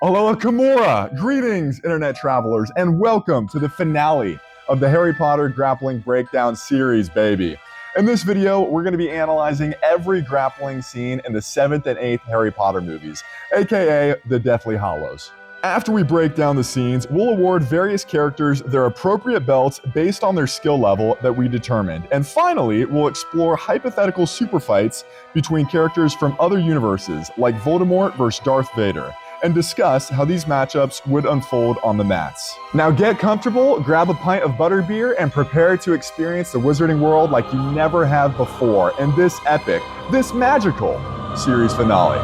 Aloha Kimura! Greetings, internet travelers, and welcome to the finale of the Harry Potter Grappling Breakdown series, baby. In this video, we're going to be analyzing every grappling scene in the 7th and 8th Harry Potter movies, aka the Deathly Hallows. After we break down the scenes, we'll award various characters their appropriate belts based on their skill level that we determined. And finally, we'll explore hypothetical super fights between characters from other universes, like Voldemort versus Darth Vader, and discuss how these matchups would unfold on the mats. Now get comfortable, grab a pint of butterbeer, and prepare to experience the wizarding world like you never have before in this epic, this magical series finale.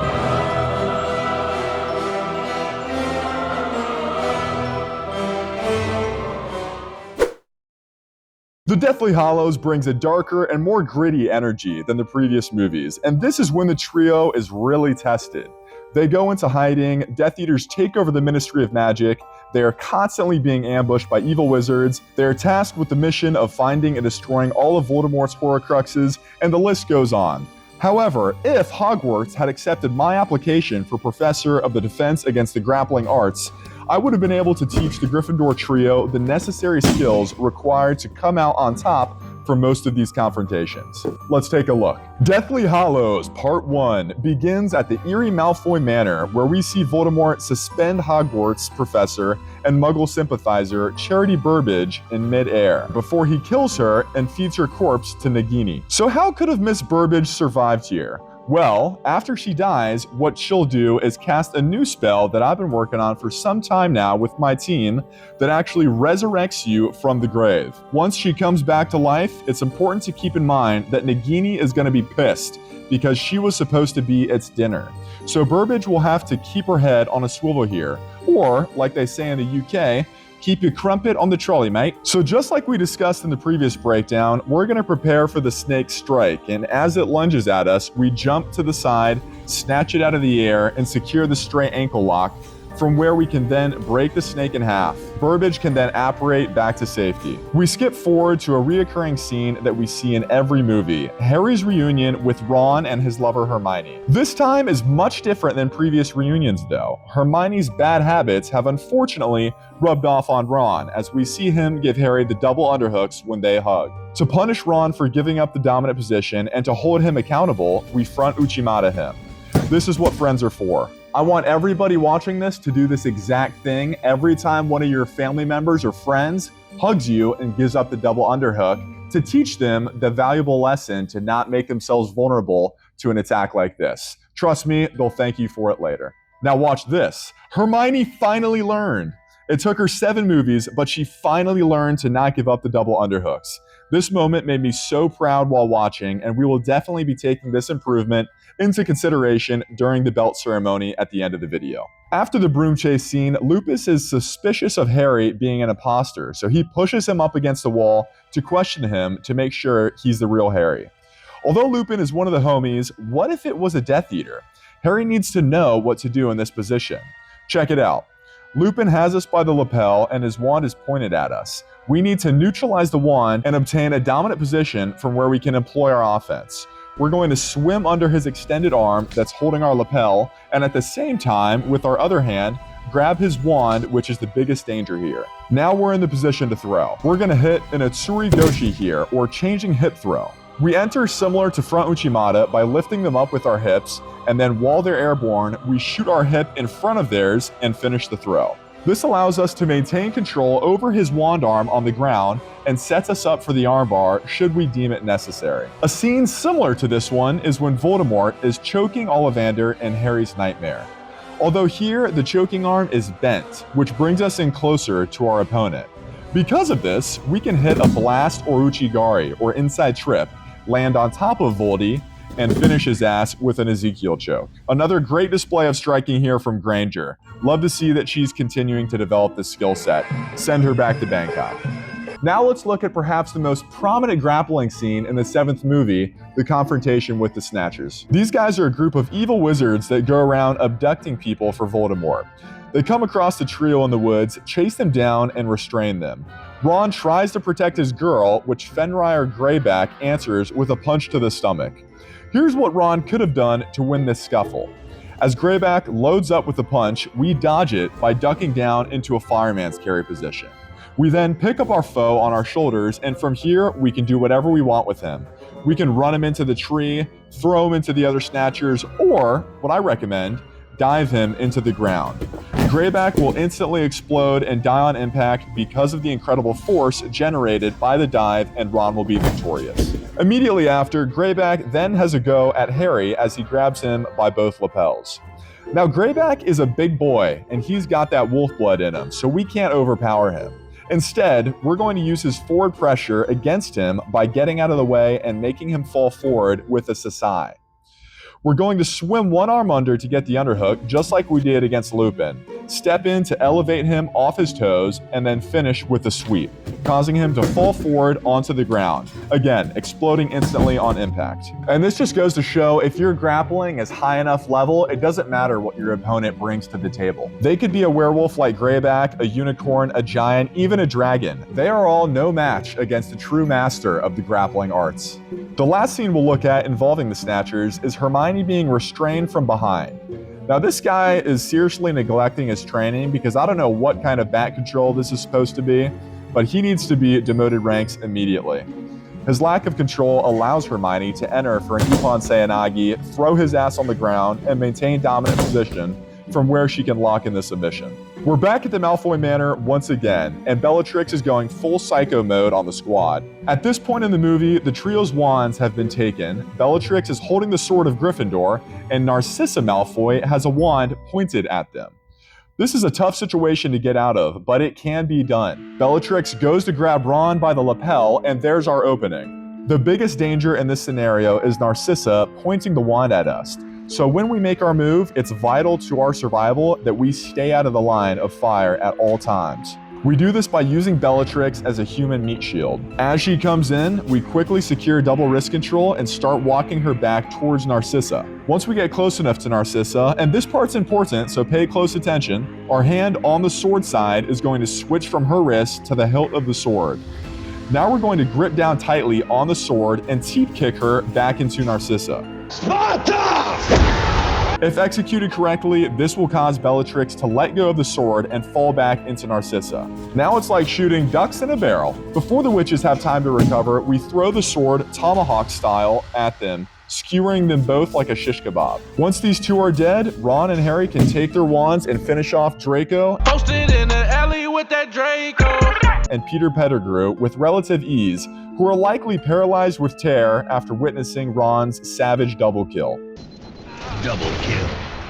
The Deathly Hallows brings a darker and more gritty energy than the previous movies, and this is when the trio is really tested. They go into hiding, Death Eaters take over the Ministry of Magic, they are constantly being ambushed by evil wizards, they are tasked with the mission of finding and destroying all of Voldemort's Horcruxes, and the list goes on. However, if Hogwarts had accepted my application for Professor of the Defense Against the Grappling Arts, I would have been able to teach the Gryffindor trio the necessary skills required to come out on top for most of these confrontations. Let's take a look. Deathly Hallows Part 1 begins at the eerie Malfoy Manor, where we see Voldemort suspend Hogwarts professor and Muggle sympathizer Charity Burbage in mid-air, before he kills her and feeds her corpse to Nagini. So how could have Miss Burbage survived here? Well, after she dies, what she'll do is cast a new spell that I've been working on for some time now with my team that actually resurrects you from the grave. Once she comes back to life, it's important to keep in mind that Nagini is going to be pissed because she was supposed to be its dinner. So Burbage will have to keep her head on a swivel here, or, like they say in the UK, keep your crumpet on the trolley, mate. So just like we discussed in the previous breakdown, we're going to prepare for the snake strike, and as it lunges at us, we jump to the side, snatch it out of the air, and secure the stray ankle lock, from where we can then break the snake in half. Burbage can then apparate back to safety. We skip forward to a reoccurring scene that we see in every movie, Harry's reunion with Ron and his lover Hermione. This time is much different than previous reunions though. Hermione's bad habits have unfortunately rubbed off on Ron, as we see him give Harry the double underhooks when they hug. To punish Ron for giving up the dominant position and to hold him accountable, we front Uchimata him. This is what friends are for. I want everybody watching this to do this exact thing every time one of your family members or friends hugs you and gives up the double underhook, to teach them the valuable lesson to not make themselves vulnerable to an attack like this. Trust me, they'll thank you for it later. Now watch this. Hermione finally learned. It took her 7 movies, but she finally learned to not give up the double underhooks. This moment made me so proud while watching, and we will definitely be taking this improvement into consideration during the belt ceremony at the end of the video. After the broom chase scene, Lupus is suspicious of Harry being an imposter, so he pushes him up against the wall to question him to make sure he's the real Harry. Although Lupin is one of the homies, what if it was a Death Eater? Harry needs to know what to do in this position. Check it out. Lupin has us by the lapel and his wand is pointed at us. We need to neutralize the wand and obtain a dominant position from where we can employ our offense. We're going to swim under his extended arm that's holding our lapel, and at the same time, with our other hand, grab his wand, which is the biggest danger here. Now we're in the position to throw. We're going to hit an Atsuri Goshi here, or changing hip throw. We enter similar to front Uchimata by lifting them up with our hips, and then while they're airborne, we shoot our hip in front of theirs and finish the throw. This allows us to maintain control over his wand arm on the ground and sets us up for the armbar should we deem it necessary. A scene similar to this one is when Voldemort is choking Ollivander in Harry's nightmare. Although here, the choking arm is bent, which brings us in closer to our opponent. Because of this, we can hit a blast or Uchigari, or inside trip, land on top of Voldy, and finish his ass with an Ezekiel choke. Another great display of striking here from Granger. Love to see that she's continuing to develop this skill set. Send her back to Bangkok. Now let's look at perhaps the most prominent grappling scene in the 7th movie, the confrontation with the Snatchers. These guys are a group of evil wizards that go around abducting people for Voldemort. They come across the trio in the woods, chase them down, and restrain them. Ron tries to protect his girl, which Fenrir Greyback answers with a punch to the stomach. Here's what Ron could have done to win this scuffle. As Greyback loads up with the punch, we dodge it by ducking down into a fireman's carry position. We then pick up our foe on our shoulders, and from here, we can do whatever we want with him. We can run him into the tree, throw him into the other snatchers, or, what I recommend, dive him into the ground. Greyback will instantly explode and die on impact because of the incredible force generated by the dive, and Ron will be victorious. Immediately after, Greyback then has a go at Harry as he grabs him by both lapels. Now, Greyback is a big boy, and he's got that wolf blood in him, so we can't overpower him. Instead, we're going to use his forward pressure against him by getting out of the way and making him fall forward with a sasai. We're going to swim one arm under to get the underhook, just like we did against Lupin. Step in to elevate him off his toes, and then finish with a sweep, causing him to fall forward onto the ground. Again, exploding instantly on impact. And this just goes to show, if your grappling is high enough level, it doesn't matter what your opponent brings to the table. They could be a werewolf like Greyback, a unicorn, a giant, even a dragon. They are all no match against the true master of the grappling arts. The last scene we'll look at involving the Snatchers is Hermione being restrained from behind. Now, this guy is seriously neglecting his training because I don't know what kind of bat control this is supposed to be, but he needs to be demoted ranks immediately. His lack of control allows Hermione to enter for an Ippon Seoinage, throw his ass on the ground, and maintain dominant position from where she can lock in the submission. We're back at the Malfoy Manor once again, and Bellatrix is going full psycho mode on the squad. At this point in the movie, the trio's wands have been taken, Bellatrix is holding the sword of Gryffindor, and Narcissa Malfoy has a wand pointed at them. This is a tough situation to get out of, but it can be done. Bellatrix goes to grab Ron by the lapel, and there's our opening. The biggest danger in this scenario is Narcissa pointing the wand at us. So when we make our move, it's vital to our survival that we stay out of the line of fire at all times. We do this by using Bellatrix as a human meat shield. As she comes in, we quickly secure double wrist control and start walking her back towards Narcissa. Once we get close enough to Narcissa, and this part's important, so pay close attention, our hand on the sword side is going to switch from her wrist to the hilt of the sword. Now we're going to grip down tightly on the sword and teep kick her back into Narcissa. Sparta! If executed correctly, this will cause Bellatrix to let go of the sword and fall back into Narcissa. Now it's like shooting ducks in a barrel. Before the witches have time to recover, we throw the sword tomahawk style at them, skewering them both like a shish kebab. Once these two are dead, Ron and Harry can take their wands and finish off Draco posted in the alley with that Draco and Peter Pettigrew with relative ease, who are likely paralyzed with terror after witnessing Ron's savage double kill. Double kill.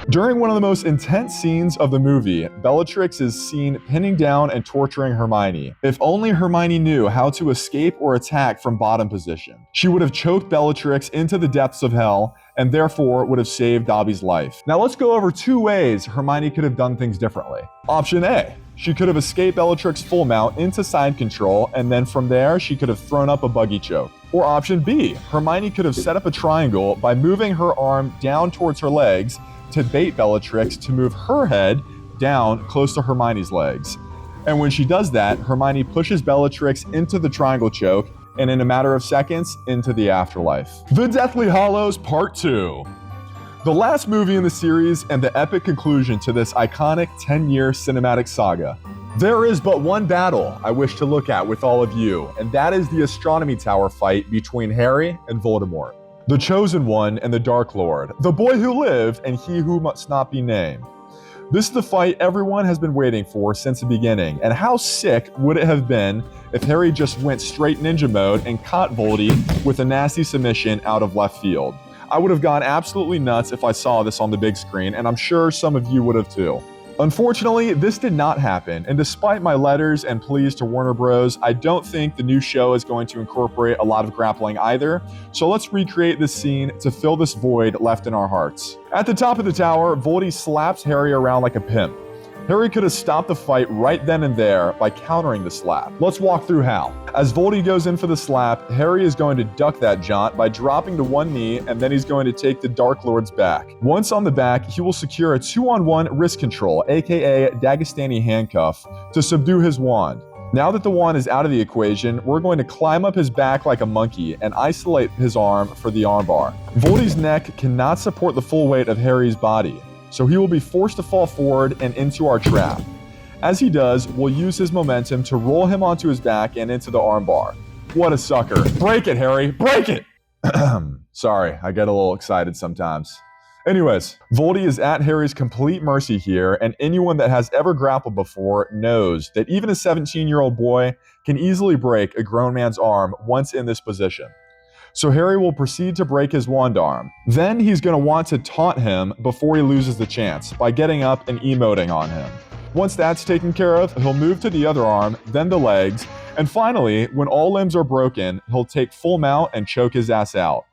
During one of the most intense scenes of the movie, Bellatrix is seen pinning down and torturing Hermione. If only Hermione knew how to escape or attack from bottom position, she would have choked Bellatrix into the depths of hell and therefore would have saved Dobby's life. Now let's go over 2 ways Hermione could have done things differently. Option A. She could have escaped Bellatrix full mount into side control, and then from there, she could have thrown up a buggy choke. Or option B, Hermione could have set up a triangle by moving her arm down towards her legs to bait Bellatrix to move her head down close to Hermione's legs. And when she does that, Hermione pushes Bellatrix into the triangle choke, and in a matter of seconds, into the afterlife. The Deathly Hallows Part 2. The last movie in the series and the epic conclusion to this iconic 10-year cinematic saga. There is but one battle I wish to look at with all of you, and that is the Astronomy Tower fight between Harry and Voldemort. The Chosen One and the Dark Lord, the boy who lived and he who must not be named. This is the fight everyone has been waiting for since the beginning, and how sick would it have been if Harry just went straight ninja mode and caught Voldy with a nasty submission out of left field. I would have gone absolutely nuts if I saw this on the big screen, and I'm sure some of you would have too. Unfortunately, this did not happen, and despite my letters and pleas to Warner Bros., I don't think the new show is going to incorporate a lot of grappling either, so let's recreate this scene to fill this void left in our hearts. At the top of the tower, Voldy slaps Harry around like a pimp. Harry could have stopped the fight right then and there by countering the slap. Let's walk through how. As Voldy goes in for the slap, Harry is going to duck that jaunt by dropping to one knee, and then he's going to take the Dark Lord's back. Once on the back, he will secure a 2-on-1 wrist control, aka Dagestani handcuff, to subdue his wand. Now that the wand is out of the equation, we're going to climb up his back like a monkey and isolate his arm for the armbar. Voldy's neck cannot support the full weight of Harry's body. so he will be forced to fall forward and into our trap. As he does, we'll use his momentum to roll him onto his back and into the armbar. What a sucker. Break it, Harry, break it! Sorry, I get a little excited sometimes. Anyways, Voldy is at Harry's complete mercy here, and anyone that has ever grappled before knows that even a 17-year-old boy can easily break a grown man's arm once in this position. So Harry will proceed to break his wand arm. Then he's going to want to taunt him before he loses the chance by getting up and emoting on him. Once that's taken care of, he'll move to the other arm, then the legs, and finally, when all limbs are broken, he'll take full mount and choke his ass out.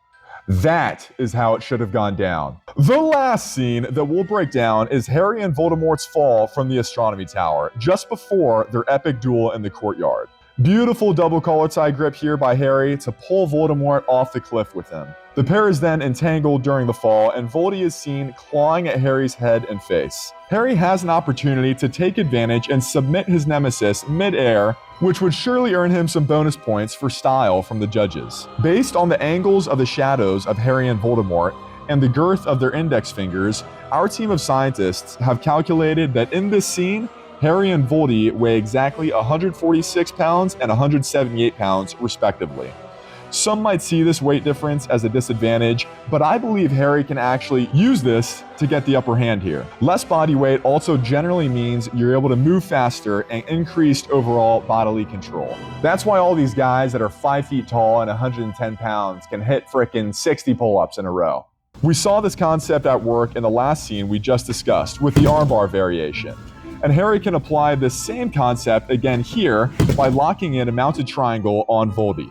That is how it should have gone down. The last scene that we'll break down is Harry and Voldemort's fall from the astronomy tower, just before their epic duel in the courtyard. Beautiful double collar tie grip here by Harry to pull Voldemort off the cliff with him. The pair is then entangled during the fall, and Voldy is seen clawing at Harry's head and face. Harry has an opportunity to take advantage and submit his nemesis mid-air, which would surely earn him some bonus points for style from the judges. Based on the angles of the shadows of Harry and Voldemort and the girth of their index fingers, our team of scientists have calculated that in this scene, Harry and Voldy weigh exactly 146 pounds and 178 pounds, respectively. Some might see this weight difference as a disadvantage, but I believe Harry can actually use this to get the upper hand here. Less body weight also generally means you're able to move faster and increased overall bodily control. That's why all these guys that are 5 feet tall and 110 pounds can hit frickin' 60 pull-ups in a row. We saw this concept at work in the last scene we just discussed with the armbar variation. And Harry can apply this same concept again here by locking in a mounted triangle on Voldy.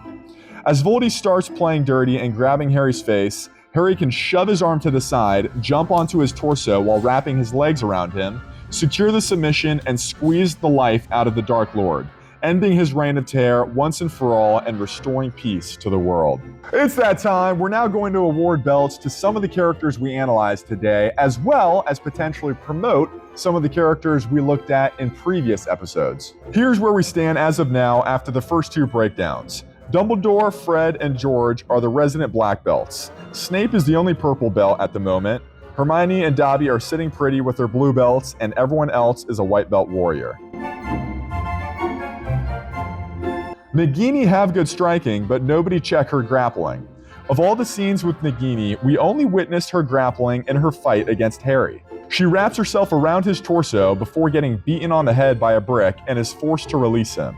As Voldy starts playing dirty and grabbing Harry's face, Harry can shove his arm to the side, jump onto his torso while wrapping his legs around him, secure the submission, and squeeze the life out of the Dark Lord, ending his reign of terror once and for all and restoring peace to the world. It's that time. We're now going to award belts to some of the characters we analyzed today, as well as potentially promote some of the characters we looked at in previous episodes. Here's where we stand as of now after the first two breakdowns. Dumbledore, Fred, and George are the resident black belts. Snape is the only purple belt at the moment. Hermione and Dobby are sitting pretty with their blue belts, and everyone else is a white belt warrior. Nagini have good striking, but nobody check her grappling. Of all the scenes with Nagini, we only witnessed her grappling in her fight against Harry. She wraps herself around his torso before getting beaten on the head by a brick and is forced to release him.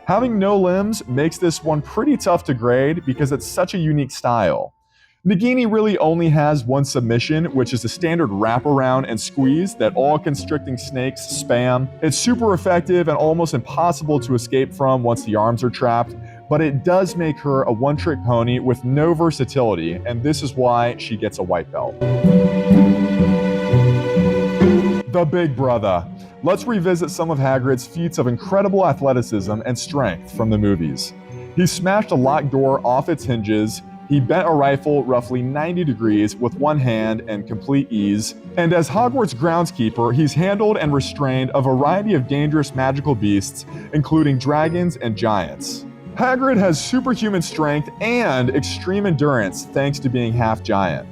Having no limbs makes this one pretty tough to grade because it's such a unique style. Nagini really only has one submission, which is a standard wraparound and squeeze that all constricting snakes spam. It's super effective and almost impossible to escape from once the arms are trapped, but it does make her a one-trick pony with no versatility, and this is why she gets a white belt. The Big Brother. Let's revisit some of Hagrid's feats of incredible athleticism and strength from the movies. He smashed a locked door off its hinges, he bent a rifle roughly 90 degrees with one hand in complete ease, and as Hogwarts groundskeeper, he's handled and restrained a variety of dangerous magical beasts, including dragons and giants. Hagrid has superhuman strength and extreme endurance thanks to being half giant.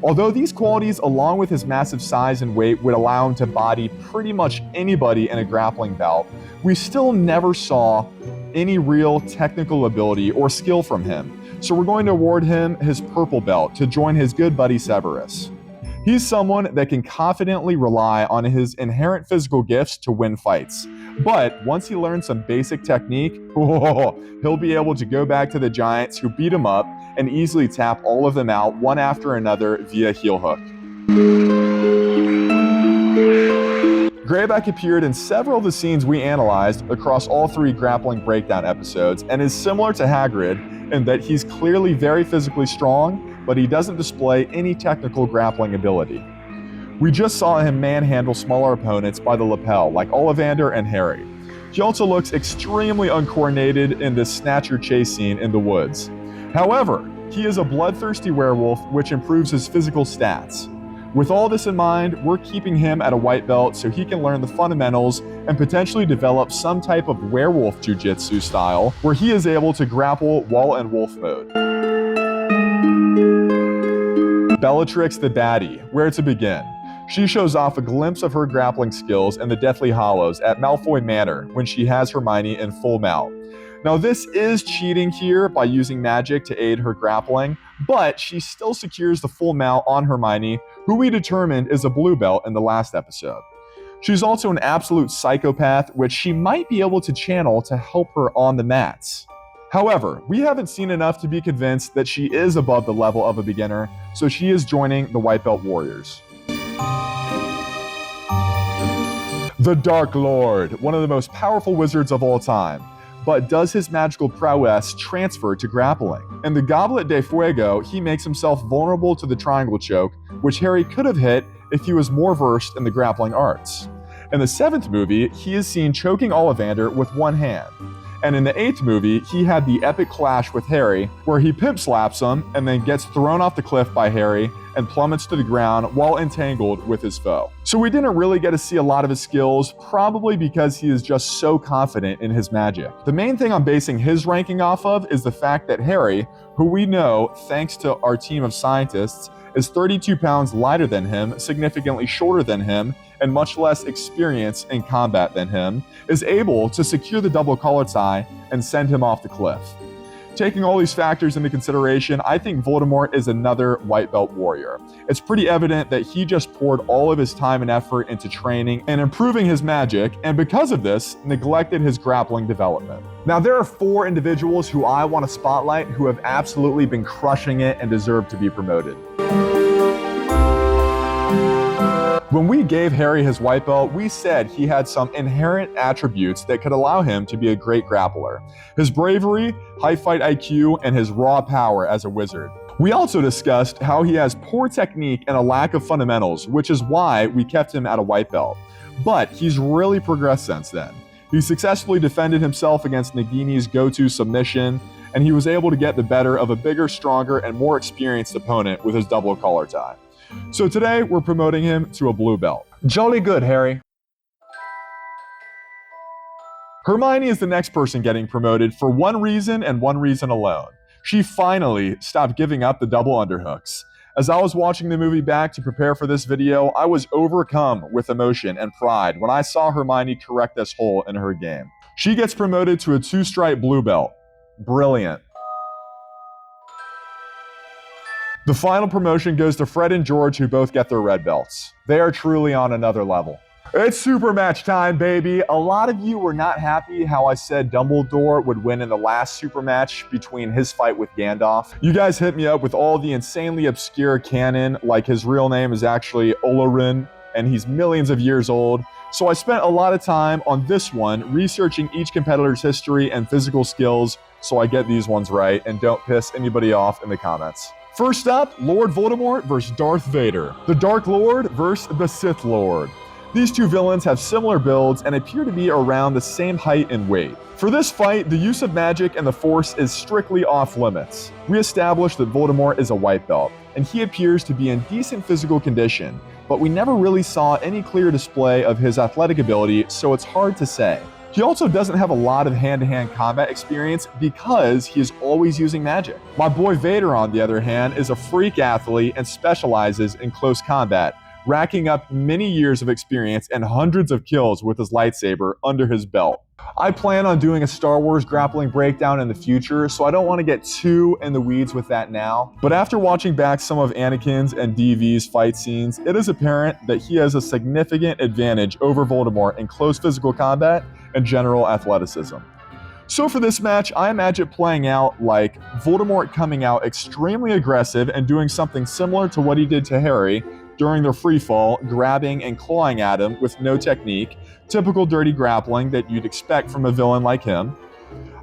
Although these qualities, along with his massive size and weight, would allow him to body pretty much anybody in a grappling bout, we still never saw any real technical ability or skill from him. So we're going to award him his purple belt to join his good buddy Severus. He's someone that can confidently rely on his inherent physical gifts to win fights. But once he learns some basic technique, he'll be able to go back to the giants who beat him up and easily tap all of them out one after another via heel hook. Greyback appeared in several of the scenes we analyzed across all 3 Grappling Breakdown episodes and is similar to Hagrid in that he's clearly very physically strong, but he doesn't display any technical grappling ability. We just saw him manhandle smaller opponents by the lapel, like Ollivander and Harry. He also looks extremely uncoordinated in this snatcher chase scene in the woods. However, he is a bloodthirsty werewolf, which improves his physical stats. With all this in mind, we're keeping him at a white belt so he can learn the fundamentals and potentially develop some type of werewolf jiu-jitsu style where he is able to grapple while in wolf mode. Bellatrix the baddie, where to begin? She shows off a glimpse of her grappling skills in the Deathly Hallows at Malfoy Manor when she has Hermione in full mount. Now this is cheating here by using magic to aid her grappling, but she still secures the full mount on Hermione, who we determined is a blue belt in the last episode. She's also an absolute psychopath, which she might be able to channel to help her on the mats. However, we haven't seen enough to be convinced that she is above the level of a beginner, so she is joining the White Belt Warriors. The Dark Lord, one of the most powerful wizards of all time. But does his magical prowess transfer to grappling? In the Goblet de Fuego, he makes himself vulnerable to the triangle choke, which Harry could have hit if he was more versed in the grappling arts. In the 7th movie, he is seen choking Ollivander with one hand. And in the 8th movie, he had the epic clash with Harry, where he pimp slaps him and then gets thrown off the cliff by Harry and plummets to the ground while entangled with his foe. So we didn't really get to see a lot of his skills, probably because he is just so confident in his magic. The main thing I'm basing his ranking off of is the fact that Harry, who we know, thanks to our team of scientists, is 32 pounds lighter than him, significantly shorter than him, and much less experience in combat than him, is able to secure the double collar tie and send him off the cliff. Taking all these factors into consideration, I think Voldemort is another White Belt warrior. It's pretty evident that he just poured all of his time and effort into training and improving his magic, and because of this, neglected his grappling development. Now, there are 4 individuals who I want to spotlight who have absolutely been crushing it and deserve to be promoted. When we gave Harry his white belt, we said he had some inherent attributes that could allow him to be a great grappler. His bravery, high fight IQ, and his raw power as a wizard. We also discussed how he has poor technique and a lack of fundamentals, which is why we kept him at a white belt. But he's really progressed since then. He successfully defended himself against Nagini's go-to submission, and he was able to get the better of a bigger, stronger, and more experienced opponent with his double collar tie. So today, we're promoting him to a blue belt. Jolly good, Harry. Hermione is the next person getting promoted for one reason and one reason alone. She finally stopped giving up the double underhooks. As I was watching the movie back to prepare for this video, I was overcome with emotion and pride when I saw Hermione correct this hole in her game. She gets promoted to a 2-stripe blue belt. Brilliant. The final promotion goes to Fred and George, who both get their red belts. They are truly on another level. It's super match time, baby. A lot of you were not happy how I said Dumbledore would win in the last super match between his fight with Gandalf. You guys hit me up with all the insanely obscure canon, like his real name is actually Olorin, and he's millions of years old. So I spent a lot of time on this one, researching each competitor's history and physical skills, so I get these ones right and don't piss anybody off in the comments. First up, Lord Voldemort versus Darth Vader. The Dark Lord versus the Sith Lord. These two villains have similar builds and appear to be around the same height and weight. For this fight, the use of magic and the Force is strictly off limits. We established that Voldemort is a white belt, and he appears to be in decent physical condition, but we never really saw any clear display of his athletic ability, so it's hard to say. He also doesn't have a lot of hand-to-hand combat experience because he is always using magic. My boy Vader, on the other hand, is a freak athlete and specializes in close combat, racking up many years of experience and hundreds of kills with his lightsaber under his belt. I plan on doing a Star Wars grappling breakdown in the future, so I don't want to get too in the weeds with that now. But after watching back some of Anakin's and DV's fight scenes, it is apparent that he has a significant advantage over Voldemort in close physical combat and general athleticism. So for this match, I imagine playing out like Voldemort coming out extremely aggressive and doing something similar to what he did to Harry during their free fall, grabbing and clawing at him with no technique, typical dirty grappling that you'd expect from a villain like him.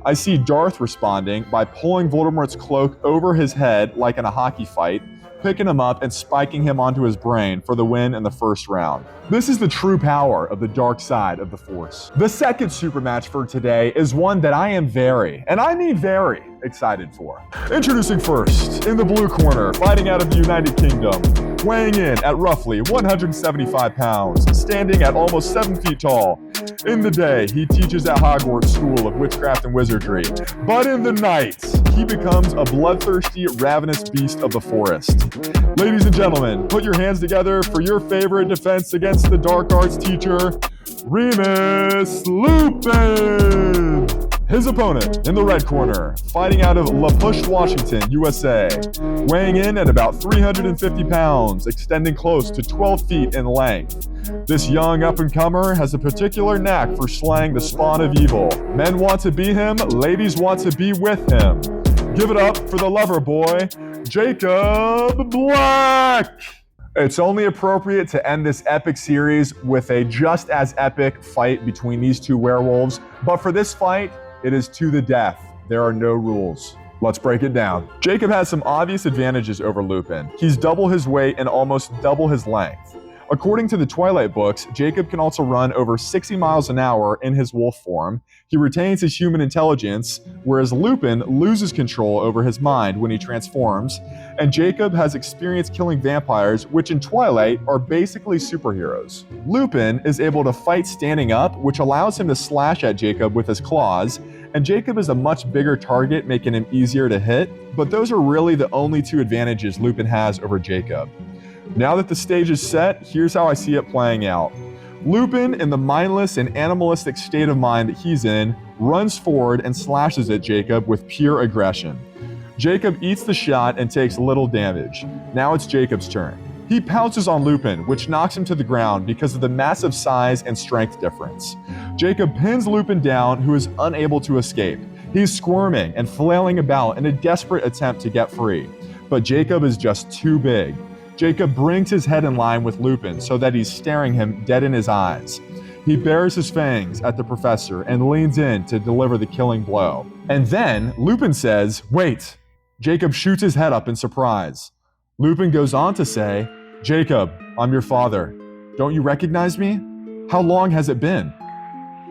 I see Darth responding by pulling Voldemort's cloak over his head like in a hockey fight, picking him up and spiking him onto his brain for the win in the first round. This is the true power of the dark side of the Force. The second super match for today is one that I am very, and I mean very, excited for. Introducing first, in the blue corner, fighting out of the United Kingdom, weighing in at roughly 175 pounds, standing at almost 7 feet tall. In the day, he teaches at Hogwarts School of Witchcraft and Wizardry, but in the night, he becomes a bloodthirsty, ravenous beast of the forest. Ladies and gentlemen, put your hands together for your favorite defense against the dark arts teacher, Remus Lupin! His opponent in the red corner, fighting out of La Push, Washington, USA, weighing in at about 350 pounds, extending close to 12 feet in length. This young up-and-comer has a particular knack for slaying the spawn of evil. Men want to be him, ladies want to be with him. Give it up for the lover boy, Jacob Black! It's only appropriate to end this epic series with a just as epic fight between these two werewolves, but for this fight, it is to the death. There are no rules. Let's break it down. Jacob has some obvious advantages over Lupin. He's double his weight and almost double his length. According to the Twilight books, Jacob can also run over 60 miles an hour in his wolf form. He retains his human intelligence, whereas Lupin loses control over his mind when he transforms. And Jacob has experience killing vampires, which in Twilight are basically superheroes. Lupin is able to fight standing up, which allows him to slash at Jacob with his claws, and Jacob is a much bigger target, making him easier to hit. But those are really the only two advantages Lupin has over Jacob. Now that the stage is set, here's how I see it playing out. Lupin, in the mindless and animalistic state of mind that he's in, runs forward and slashes at Jacob with pure aggression. Jacob eats the shot and takes little damage. Now it's Jacob's turn. He pounces on Lupin, which knocks him to the ground because of the massive size and strength difference. Jacob pins Lupin down, who is unable to escape. He's squirming and flailing about in a desperate attempt to get free, but Jacob is just too big. Jacob brings his head in line with Lupin so that he's staring him dead in his eyes. He bares his fangs at the professor and leans in to deliver the killing blow. And then Lupin says, "Wait." Jacob shoots his head up in surprise. Lupin goes on to say, "Jacob, I'm your father. Don't you recognize me? How long has it been?"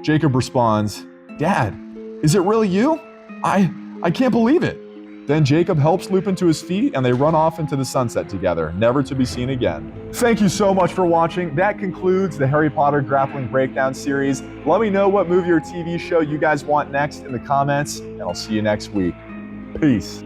Jacob responds, "Dad, is it really you? I can't believe it." Then Jacob helps Lupin to his feet and they run off into the sunset together, never to be seen again. Thank you so much for watching. That concludes the Harry Potter Grappling Breakdown series. Let me know what movie or TV show you guys want next in the comments, and I'll see you next week. Peace.